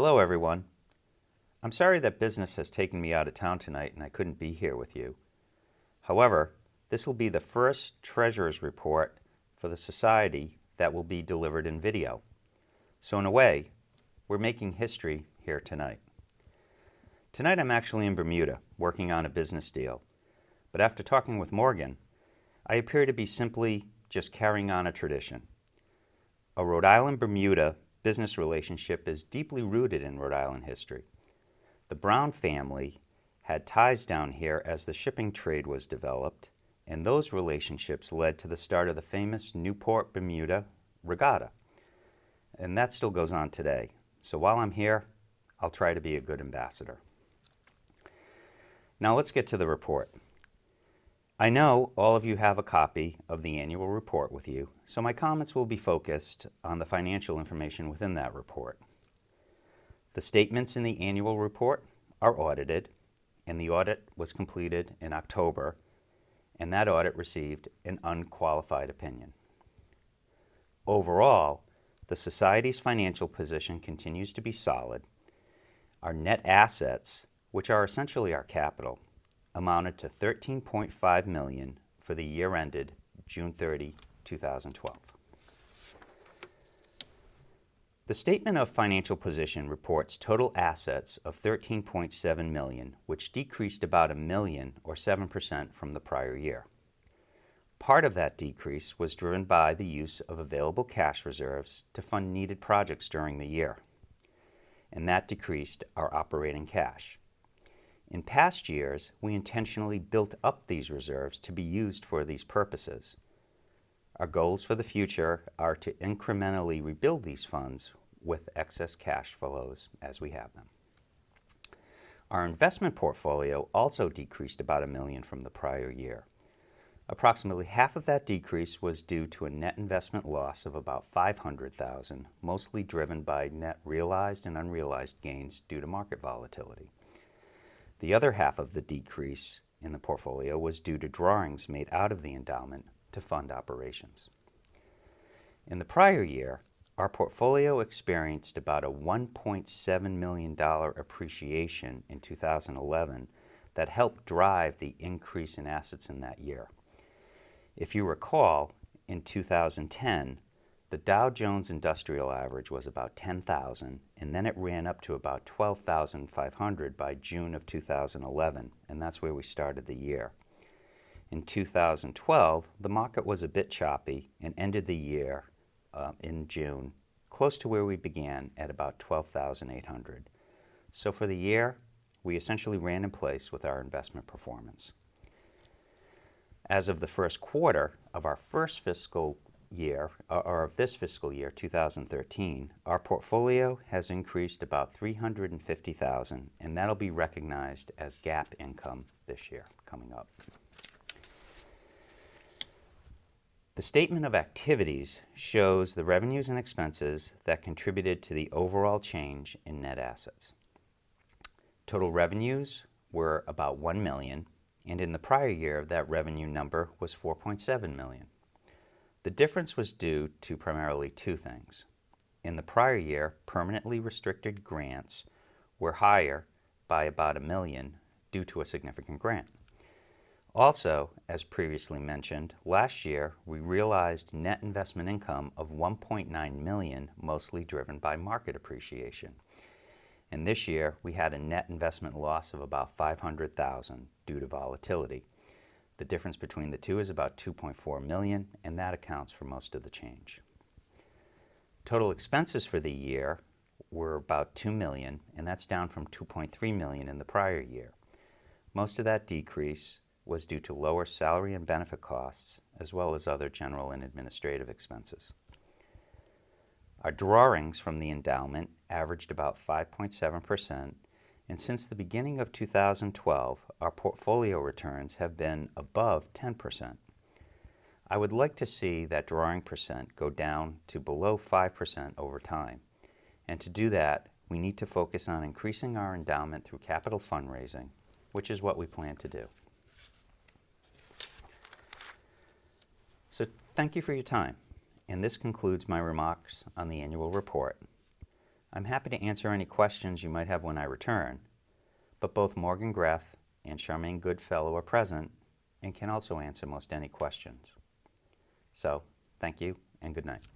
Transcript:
Hello, everyone. I'm sorry that business has taken me out of town tonight and I couldn't be here with you. However, this will be the first Treasurer's Report for the Society that will be delivered in video. So in a way, we're making history here tonight. Tonight I'm actually in Bermuda, working on a business deal. But after talking with Morgan, I appear to be simply just carrying on a tradition. A Rhode Island-Bermuda business relationship is deeply rooted in Rhode Island history. The Brown family had ties down here as the shipping trade was developed, and those relationships led to the start of the famous Newport, Bermuda regatta. And that still goes on today. So while I'm here, I'll try to be a good ambassador. Now let's get to the report. I know all of you have a copy of the annual report with you, so my comments will be focused on the financial information within that report. The statements in the annual report are audited, and the audit was completed in October, and that audit received an unqualified opinion. Overall, the Society's financial position continues to be solid. Our net assets, which are essentially our capital, amounted to $13.5 million for the year ended June 30, 2012. The Statement of Financial Position reports total assets of $13.7 million, which decreased about $1 million or 7% from the prior year. Part of that decrease was driven by the use of available cash reserves to fund needed projects during the year, and that decreased our operating cash. In past years, we intentionally built up these reserves to be used for these purposes. Our goals for the future are to incrementally rebuild these funds with excess cash flows as we have them. Our investment portfolio also decreased about $1 million from the prior year. Approximately half of that decrease was due to a net investment loss of about $500,000, mostly driven by net realized and unrealized gains due to market volatility. The other half of the decrease in the portfolio was due to drawings made out of the endowment to fund operations. In the prior year, our portfolio experienced about a $1.7 million appreciation in 2011 that helped drive the increase in assets in that year. If you recall, in 2010, the Dow Jones Industrial Average was about 10,000, and then it ran up to about 12,500 by June of 2011, and that's where we started the year. In 2012, the market was a bit choppy and ended the year in June, close to where we began at about 12,800. So for the year, we essentially ran in place with our investment performance. As of the first quarter of our first fiscal year, or of this fiscal year, 2013, our portfolio has increased about $350,000, and that'll be recognized as GAAP income this year coming up. The statement of activities shows the revenues and expenses that contributed to the overall change in net assets. Total revenues were about $1 million, and in the prior year, that revenue number was $4.7 million. The difference was due to primarily two things. In the prior year, permanently restricted grants were higher by about $1 million due to a significant grant. Also, as previously mentioned, last year we realized net investment income of $1.9 million, mostly driven by market appreciation. And this year we had a net investment loss of about $500,000 due to volatility. The difference between the two is about $2.4 million, and that accounts for most of the change. Total expenses for the year were about $2 million, and that's down from $2.3 million in the prior year. Most of that decrease was due to lower salary and benefit costs, as well as other general and administrative expenses. Our drawings from the endowment averaged about 5.7%, and since the beginning of 2012, our portfolio returns have been above 10%. I would like to see that drawing percent go down to below 5% over time. And to do that, we need to focus on increasing our endowment through capital fundraising, which is what we plan to do. So thank you for your time, and this concludes my remarks on the annual report. I'm happy to answer any questions you might have when I return, but both Morgan Greff and Charmaine Goodfellow are present and can also answer most any questions. So, thank you and good night.